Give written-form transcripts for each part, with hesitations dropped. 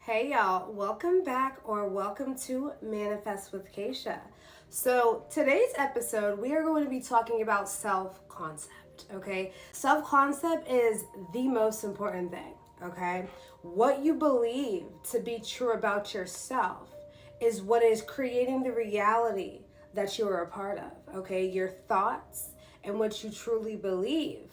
Hey y'all, welcome back or welcome to Manifest with Keisha. So today's episode, we are going to be talking about self-concept, okay? Self-concept is the most important thing, okay? What you believe to be true about yourself is what is creating the reality that you are a part of, okay? Your thoughts and what you truly believe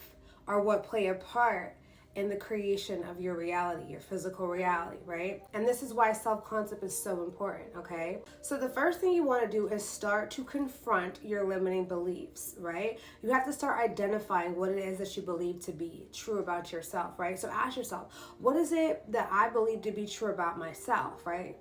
are what play a part in the creation of your reality, your physical reality, right? And this is why self-concept is so important, okay? So the first thing you want to do is start to confront your limiting beliefs, right? You have to start identifying what it is that you believe to be true about yourself, right? So ask yourself, what is it that I believe to be true about myself, right?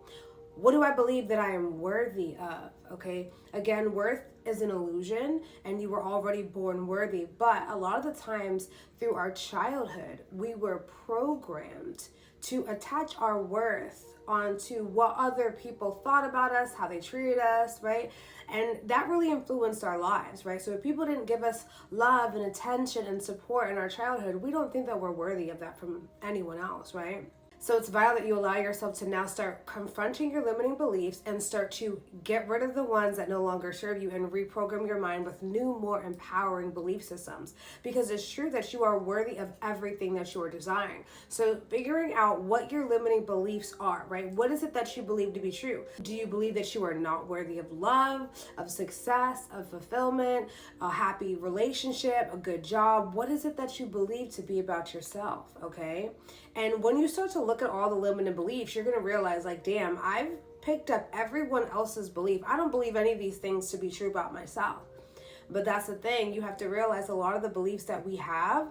What do I believe that I am worthy of? Okay. Again, worth is an illusion and you were already born worthy. But a lot of the times through our childhood, we were programmed to attach our worth onto what other people thought about us, how they treated us, right? And that really influenced our lives, right? So if people didn't give us love and attention and support in our childhood, we don't think that we're worthy of that from anyone else, right? So it's vital that you allow yourself to now start confronting your limiting beliefs and start to get rid of the ones that no longer serve you and reprogram your mind with new, more empowering belief systems. Because it's true that you are worthy of everything that you are desiring. So figuring out what your limiting beliefs are, right? What is it that you believe to be true? Do you believe that you are not worthy of love, of success, of fulfillment, a happy relationship, a good job? What is it that you believe to be about yourself, okay? And when you start to look at all the limiting beliefs, you're going to realize, like, damn, I've picked up everyone else's belief. I don't believe any of these things to be true about myself. But that's the thing. You have to realize a lot of the beliefs that we have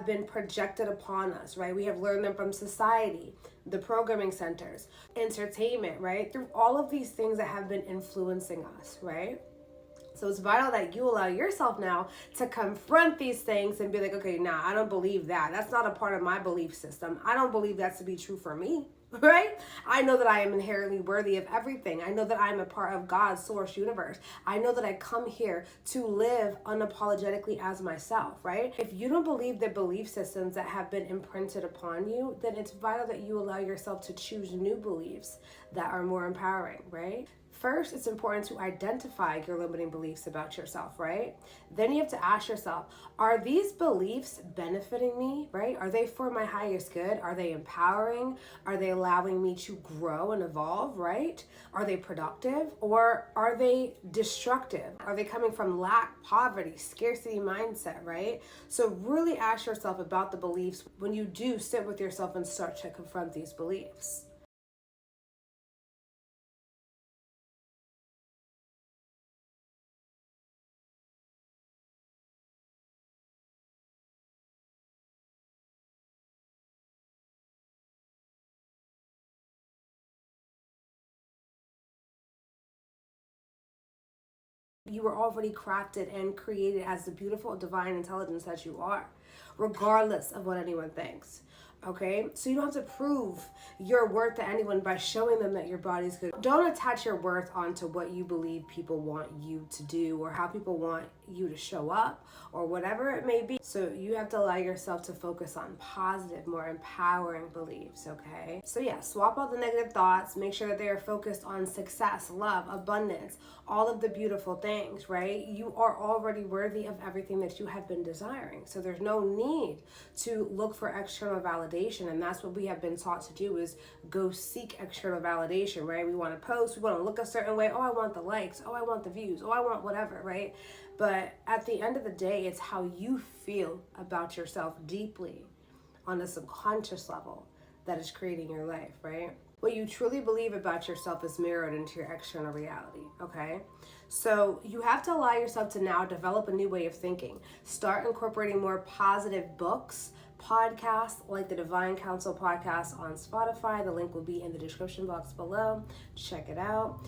been projected upon us, right? We have learned them from society, the programming centers, entertainment, right? Through all of these things that have been influencing us, right? So it's vital that you allow yourself now to confront these things and be like, okay, nah, I don't believe that. That's not a part of my belief system. I don't believe that's to be true for me, right? I know that I am inherently worthy of everything. I know that I'm a part of God's source universe. I know that I come here to live unapologetically as myself, right? If you don't believe the belief systems that have been imprinted upon you, then it's vital that you allow yourself to choose new beliefs that are more empowering, right? First, it's important to identify your limiting beliefs about yourself, right? Then you have to ask yourself, are these beliefs benefiting me, right? Are they for my highest good? Are they empowering? Are they allowing me to grow and evolve, right? Are they productive or are they destructive? Are they coming from lack, poverty, scarcity mindset, right? So really ask yourself about the beliefs when you do sit with yourself and start to confront these beliefs. You were already crafted and created as the beautiful divine intelligence that you are, regardless of what anyone thinks. Okay, so you don't have to prove your worth to anyone by showing them that your body's good. Don't attach your worth onto what you believe people want you to do or how people want you to show up or whatever it may be. So you have to allow yourself to focus on positive, more empowering beliefs, okay? So yeah, swap out the negative thoughts, make sure that they are focused on success, love, abundance, all of the beautiful things, right? You are already worthy of everything that you have been desiring. So there's no need to look for external validation. And that's what we have been taught to do, is go seek external validation, right? We want to post, we want to look a certain way. Oh, I want the likes. Oh, I want the views. Oh, I want whatever, right? But at the end of the day, it's how you feel about yourself deeply on a subconscious level that is creating your life, right? What you truly believe about yourself is mirrored into your external reality, okay? So you have to allow yourself to now develop a new way of thinking. Start incorporating more positive books, podcasts like the Divine Counsel podcast on Spotify. The link will be in the description box below. Check it out.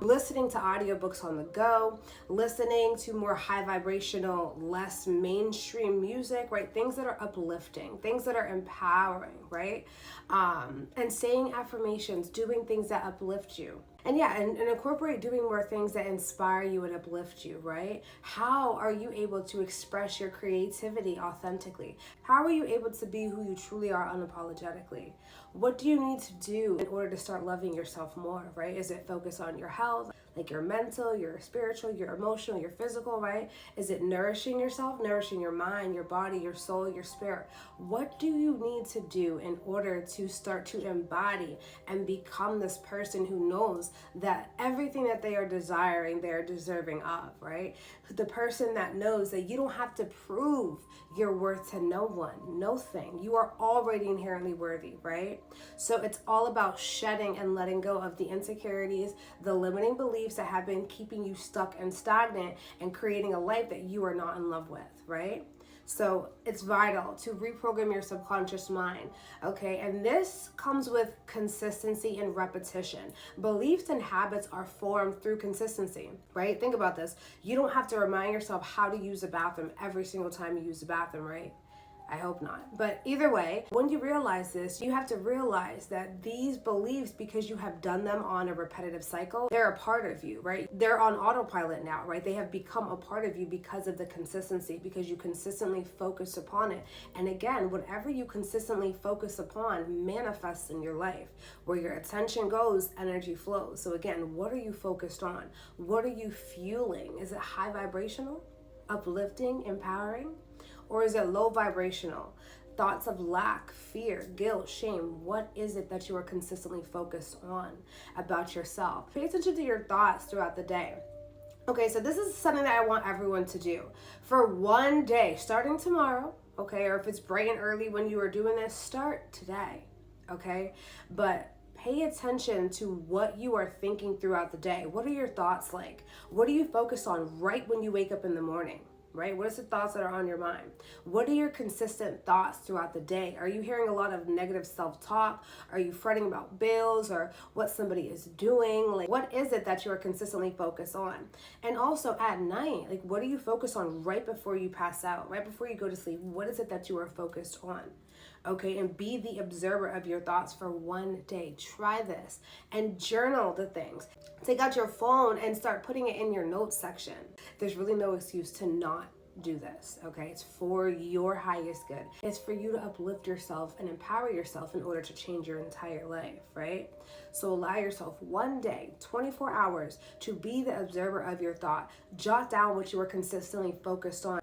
Listening to audiobooks on the go, listening to more high vibrational, less mainstream music, right? Things that are uplifting, things that are empowering, right? And saying affirmations, doing things that uplift you. And yeah, and incorporate doing more things that inspire you and uplift you, right? How are you able to express your creativity authentically? How are you able to be who you truly are unapologetically? What do you need to do in order to start loving yourself more, right? Is it focus on your health, like your mental, your spiritual, your emotional, your physical, right? Is it nourishing yourself, nourishing your mind, your body, your soul, your spirit? What do you need to do in order to start to embody and become this person who knows that everything that they are desiring, they're deserving of, right? The person that knows that you don't have to prove your worth to no one, no thing. You are already inherently worthy, right? So it's all about shedding and letting go of the insecurities, the limiting beliefs that have been keeping you stuck and stagnant and creating a life that you are not in love with, right? So it's vital to reprogram your subconscious mind, okay? And this comes with consistency and repetition. Beliefs and habits are formed through consistency, right? Think about this. You don't have to remind yourself how to use a bathroom every single time you use the bathroom, right? I hope not. But either way, when you realize this, you have to realize that these beliefs, because you have done them on a repetitive cycle, they're a part of you, right? They're on autopilot now, right? They have become a part of you because of the consistency, because you consistently focus upon it. And again, whatever you consistently focus upon manifests in your life. Where your attention goes, energy flows. So again, what are you focused on? What are you fueling? Is it high vibrational, uplifting, empowering? Or is it low vibrational? Thoughts of lack, fear, guilt, shame. What is it that you are consistently focused on about yourself? Pay attention to your thoughts throughout the day. Okay, so this is something that I want everyone to do. For one day, starting tomorrow, okay, or if it's bright and early when you are doing this, start today, okay? But pay attention to what you are thinking throughout the day. What are your thoughts like? What do you focus on right when you wake up in the morning? Right? What are the thoughts that are on your mind? What are your consistent thoughts throughout the day? Are you hearing a lot of negative self-talk? Are you fretting about bills or what somebody is doing? Like, what is it that you are consistently focused on? And also at night, like, what do you focus on right before you pass out, right before you go to sleep? What is it that you are focused on? Okay, and be the observer of your thoughts for one day. Try this and journal the things. Take out your phone and start putting it in your notes section. There's really no excuse to not do this, okay? It's for your highest good. It's for you to uplift yourself and empower yourself in order to change your entire life, right? So allow yourself one day, 24 hours, to be the observer of your thought. Jot down what you are consistently focused on.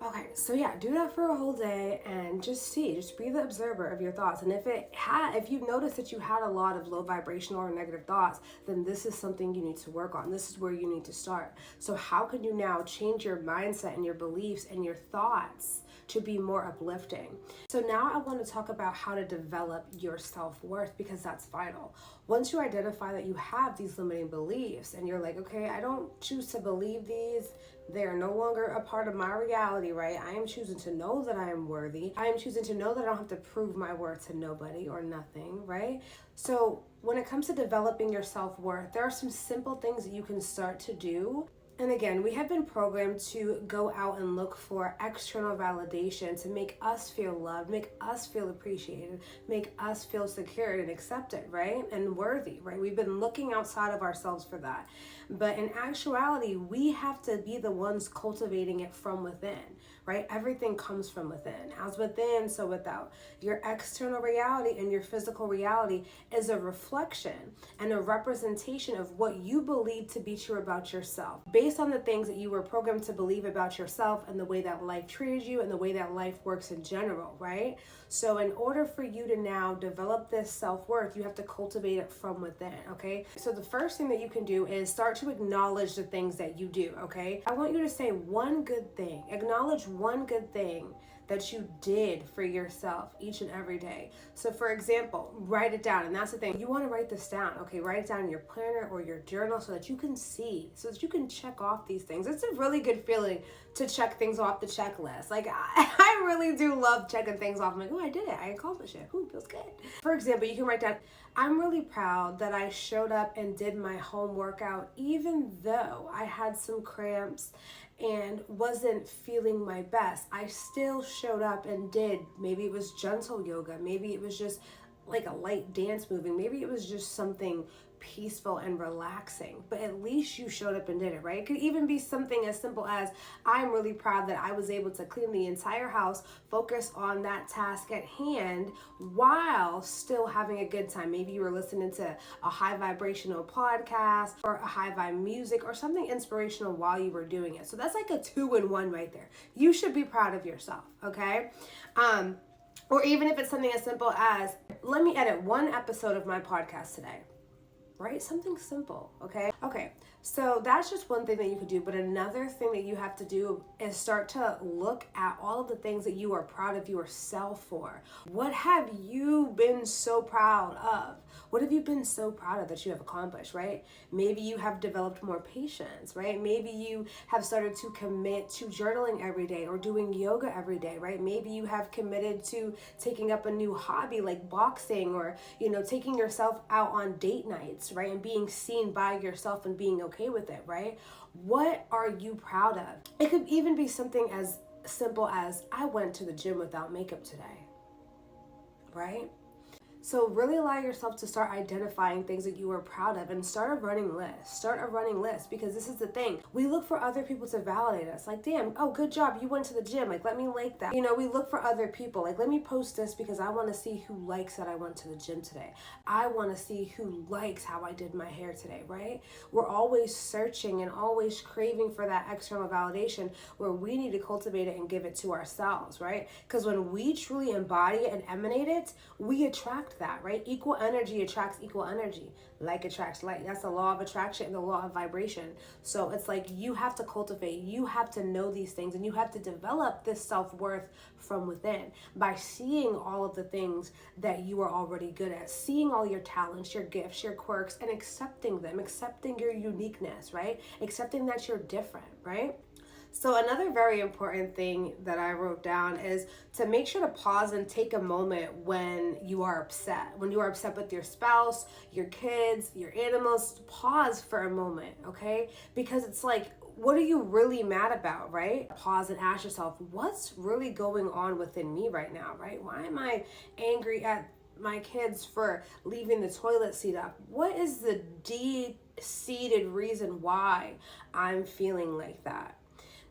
Okay, so yeah, do that for a whole day and just be the observer of your thoughts. And if you've noticed that you had a lot of low vibrational or negative thoughts, then this is something you need to work on. This is where you need to start. So how can you now change your mindset and your beliefs and your thoughts to be more uplifting? So now I want to talk about how to develop your self-worth, because that's vital. Once you identify that you have these limiting beliefs and you're like, okay, I don't choose to believe these, they are no longer a part of my reality, right? I am choosing to know that I am worthy. I am choosing to know that I don't have to prove my worth to nobody or nothing, right? So when it comes to developing your self-worth, there are some simple things that you can start to do. And again, we have been programmed to go out and look for external validation to make us feel loved, make us feel appreciated, make us feel secured and accepted, right? And worthy, right? We've been looking outside of ourselves for that. But in actuality, we have to be the ones cultivating it from within, right? Everything comes from within. As within, so without. Your external reality and your physical reality is a reflection and a representation of what you believe to be true about yourself, based on the things that you were programmed to believe about yourself and the way that life treated you and the way that life works in general, right? So in order for you to now develop this self-worth, you have to cultivate it from within, okay? So the first thing that you can do is start to acknowledge the things that you do, okay? I want you to say one good thing. Acknowledge one good thing that you did for yourself each and every day. So for example, write it down. And that's the thing, you want to write this down, okay? Write it down in your planner or your journal so that you can see, so that you can check off these things. It's a really good feeling to check things off the checklist. Like I really do love checking things off. I'm like, oh, I did it, I accomplished it. Ooh, feels good. For example, you can write down, I'm really proud that I showed up and did my home workout even though I had some cramps and wasn't feeling my best. I still showed up and did. Maybe it was gentle yoga. Maybe it was just like a light dance moving. Maybe it was just something peaceful and relaxing, but at least you showed up and did it, right? It could even be something as simple as, I'm really proud that I was able to clean the entire house, focus on that task at hand while still having a good time. Maybe you were listening to a high vibrational podcast or a high vibe music or something inspirational while you were doing it. So that's like a 2-in-1 right there. You should be proud of yourself, okay? Or even if it's something as simple as, let me edit one episode of my podcast today. Right? Something simple, okay? Okay, so that's just one thing that you could do, but another thing that you have to do is start to look at all of the things that you are proud of yourself for. What have you been so proud of? What have you been so proud of that you have accomplished, right? Maybe you have developed more patience, right? Maybe you have started to commit to journaling every day or doing yoga every day, right? Maybe you have committed to taking up a new hobby like boxing, or, taking yourself out on date nights, right? And being seen by yourself and being okay with it, right? What are you proud of? It could even be something as simple as, I went to the gym without makeup today, right? So really allow yourself to start identifying things that you are proud of and start a running list. Start a running list, because this is the thing. We look for other people to validate us. Like, damn, oh, good job. You went to the gym. Like, let me like that. We look for other people. Like, let me post this because I want to see who likes that I went to the gym today. I want to see who likes how I did my hair today, right? We're always searching and always craving for that external validation, where we need to cultivate it and give it to ourselves, right? Because when we truly embody it and emanate it, we attract that, right? Equal energy attracts equal energy. Like attracts like. That's the law of attraction and the law of vibration. So it's like, you have to cultivate, you have to know these things, and you have to develop this self-worth from within by seeing all of the things that you are already good at, seeing all your talents, your gifts, your quirks, and accepting them, accepting your uniqueness, right? Accepting that you're different, right? So another very important thing that I wrote down is to make sure to pause and take a moment when you are upset. When you are upset with your spouse, your kids, your animals, pause for a moment, okay? Because it's like, what are you really mad about, right? Pause and ask yourself, what's really going on within me right now, right? Why am I angry at my kids for leaving the toilet seat up? What is the deep-seated reason why I'm feeling like that?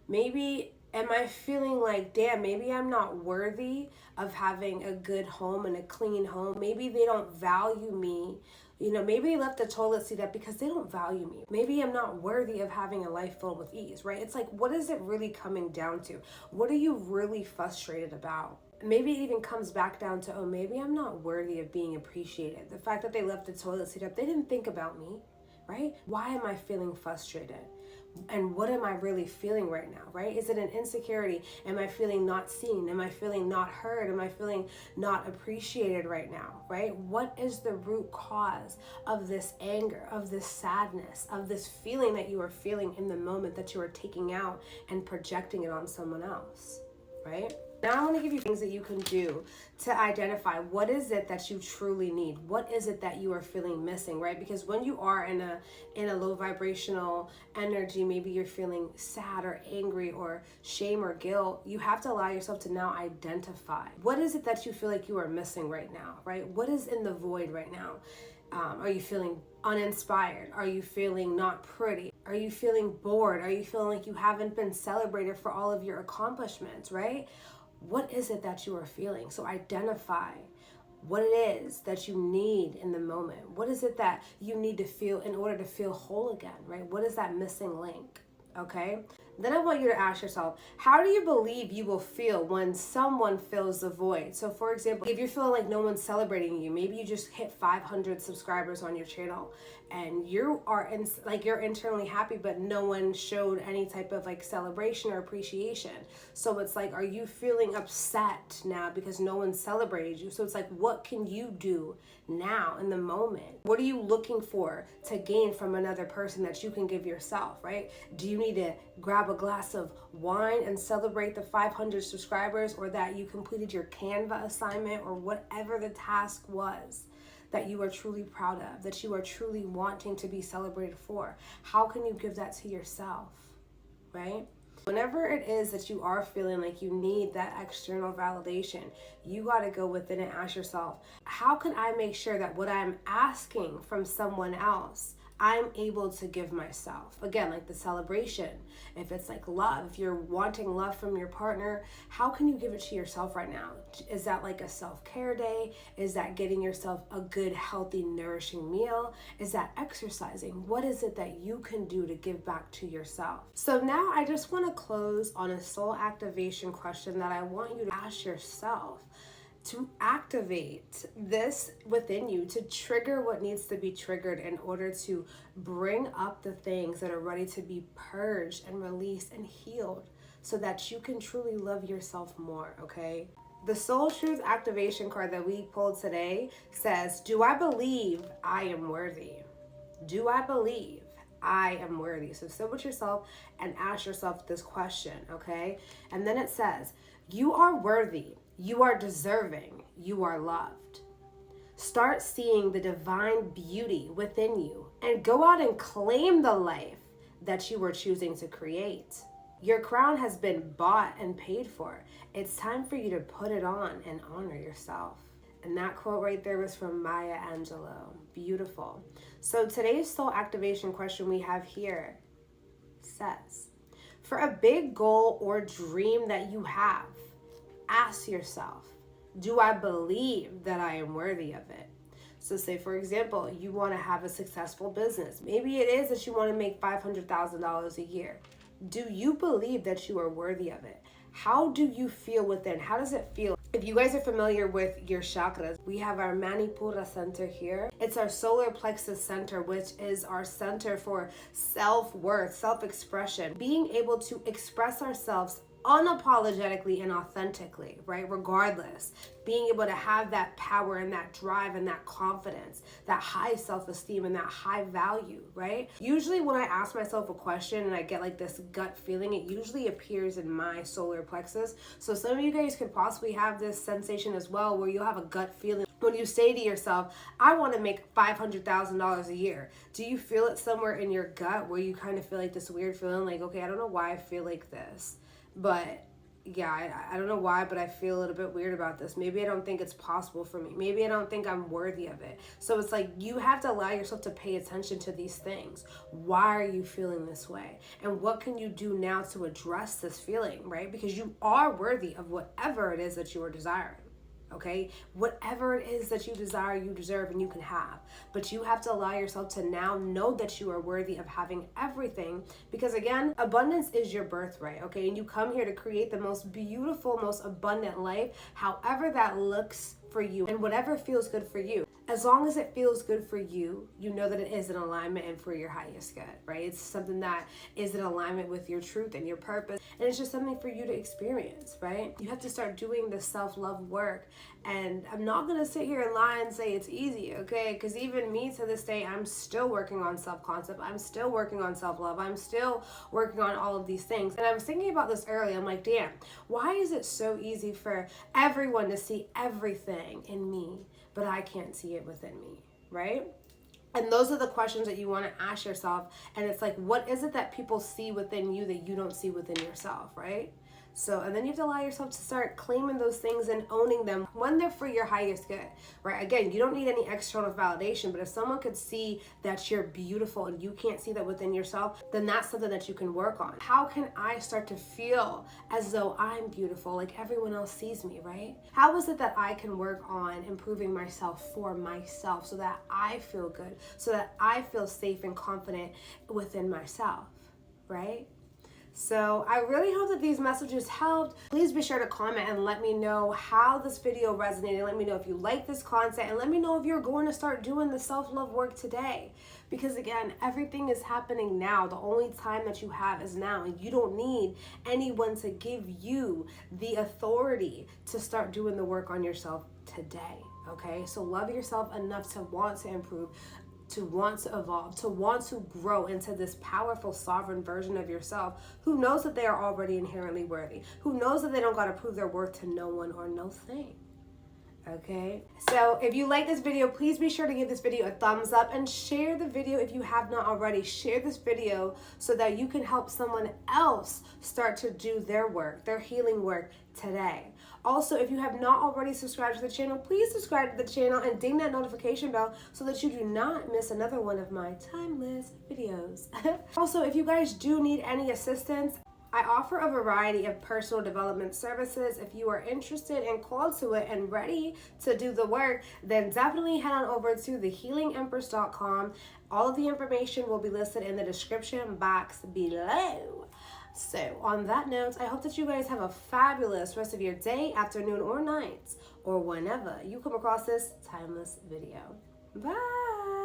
Maybe, am I feeling like, damn, maybe I'm not worthy of having a good home and a clean home? Maybe they don't value me. Maybe they left the toilet seat up because they don't value me. Maybe I'm not worthy of having a life filled with ease, right? It's like, what is it really coming down to? What are you really frustrated about? Maybe it even comes back down to, oh, maybe I'm not worthy of being appreciated. The fact that they left the toilet seat up, they didn't think about me, right? Why am I feeling frustrated? And what am I really feeling right now, right? Is it an insecurity? Am I feeling not seen? Am I feeling not heard? Am I feeling not appreciated right now, right? What is the root cause of this anger, of this sadness, of this feeling that you are feeling in the moment that you are taking out and projecting it on someone else, right? Now I want to give you things that you can do to identify what is it that you truly need. What is it that you are feeling missing, right? Because when you are in a low vibrational energy, maybe you're feeling sad or angry or shame or guilt, you have to allow yourself to now identify what is it that you feel like you are missing right now, right? What is in the void right now? Are you feeling uninspired? Are you feeling not pretty? Are you feeling bored? Are you feeling like you haven't been celebrated for all of your accomplishments, right? What is it that you are feeling? So identify what it is that you need in the moment. What is it that you need to feel in order to feel whole again, right? What is that missing link? Okay? Then I want you to ask yourself, how do you believe you will feel when someone fills the void? So for example, if you're feeling like no one's celebrating you, maybe you just hit 500 subscribers on your channel and you're internally happy, but no one showed any type of like celebration or appreciation. So it's like, are you feeling upset now because no one celebrated you? So it's like, what can you do now in the moment? What are you looking for to gain from another person that you can give yourself, right? Do you need to grab a glass of wine and celebrate the 500 subscribers, or that you completed your Canva assignment, or whatever the task was that you are truly proud of, that you are truly wanting to be celebrated for? How can you give that to yourself, right? Whenever it is that you are feeling like you need that external validation, you got to go within and ask yourself, how can I make sure that what I'm asking from someone else, I'm able to give myself? Again, like the celebration. If it's like love, if you're wanting love from your partner, how can you give it to yourself right now? Is that like a self-care day? Is that getting yourself a good, healthy, nourishing meal? Is that exercising? What is it that you can do to give back to yourself? So now I just want to close on a soul activation question that I want you to ask yourself, to activate this within you, to trigger what needs to be triggered in order to bring up the things that are ready to be purged and released and healed so that you can truly love yourself more, okay? The Soul Truth Activation card that we pulled today says, do I believe I am worthy? Do I believe I am worthy? So sit with yourself and ask yourself this question, okay? And then it says, you are worthy. You are deserving. You are loved. Start seeing the divine beauty within you and go out and claim the life that you are choosing to create. Your crown has been bought and paid for. It's time for you to put it on and honor yourself. And that quote right there was from Maya Angelou. Beautiful. So today's soul activation question we have here says, for a big goal or dream that you have, ask yourself, do I believe that I am worthy of it? So say, for example, you want to have a successful business. Maybe it is that you want to make $500,000 a year. Do you believe that you are worthy of it? How do you feel within? How does it feel? If you guys are familiar with your chakras, we have our Manipura center here. It's our solar plexus center, which is our center for self-worth, self-expression, being able to express ourselves unapologetically and authentically, right? Regardless, being able to have that power and that drive and that confidence, that high self-esteem and that high value, right? Usually when I ask myself a question and I get like this gut feeling, it usually appears in my solar plexus. So some of you guys could possibly have this sensation as well, where you'll have a gut feeling when you say to yourself, I want to make $500,000 a year. Do you feel it somewhere in your gut where you kind of feel like this weird feeling like, okay, I don't know why I feel like this, but yeah, I don't know why, but I feel a little bit weird about this. Maybe I don't think it's possible for me. Maybe I don't think I'm worthy of it. So it's like you have to allow yourself to pay attention to these things. Why are you feeling this way? And what can you do now to address this feeling, right? Because you are worthy of whatever it is that you are desiring. Okay, whatever it is that you desire, you deserve, and you can have. But you have to allow yourself to now know that you are worthy of having everything, because again, abundance is your birthright, okay? And you come here to create the most beautiful, most abundant life, however that looks for you and whatever feels good for you. As long as it feels good for you, you know that it is in alignment and for your highest good, right? It's something that is in alignment with your truth and your purpose. And it's just something for you to experience, right? You have to start doing the self-love work. And I'm not going to sit here and lie and say it's easy, okay? Because even me to this day, I'm still working on self-concept. I'm still working on self-love. I'm still working on all of these things. And I was thinking about this earlier. I'm like, damn, why is it so easy for everyone to see everything in me, but I can't see it within me, right? And those are the questions that you want to ask yourself. And it's like, what is it that people see within you that you don't see within yourself, right? So, and then you have to allow yourself to start claiming those things and owning them when they're for your highest good, right? Again, you don't need any external validation, but if someone could see that you're beautiful and you can't see that within yourself, then that's something that you can work on. How can I start to feel as though I'm beautiful, like everyone else sees me, right? How is it that I can work on improving myself for myself so that I feel good, so that I feel safe and confident within myself, right? So I really hope that these messages helped. Please be sure to comment and let me know how this video resonated. Let me know if you like this content, and let me know if you're going to start doing the self-love work today. Because again, everything is happening now. The only time that you have is now, and you don't need anyone to give you the authority to start doing the work on yourself today, okay? So love yourself enough to want to improve, to want to evolve, to want to grow into this powerful, sovereign version of yourself who knows that they are already inherently worthy, who knows that they don't got to prove their worth to no one or no thing. Okay, so if you like this video, please be sure to give this video a thumbs up and share the video if you have not already. Share this video so that you can help someone else start to do their work, their healing work today. Also, if you have not already subscribed to the channel, please subscribe to the channel and ding that notification bell so that you do not miss another one of my timeless videos. Also, if you guys do need any assistance, I offer a variety of personal development services. If you are interested and called to it and ready to do the work, then definitely head on over to thehealingempress.com. All of the information will be listed in the description box below. So on that note, I hope that you guys have a fabulous rest of your day, afternoon, or night, or whenever you come across this timeless video. Bye!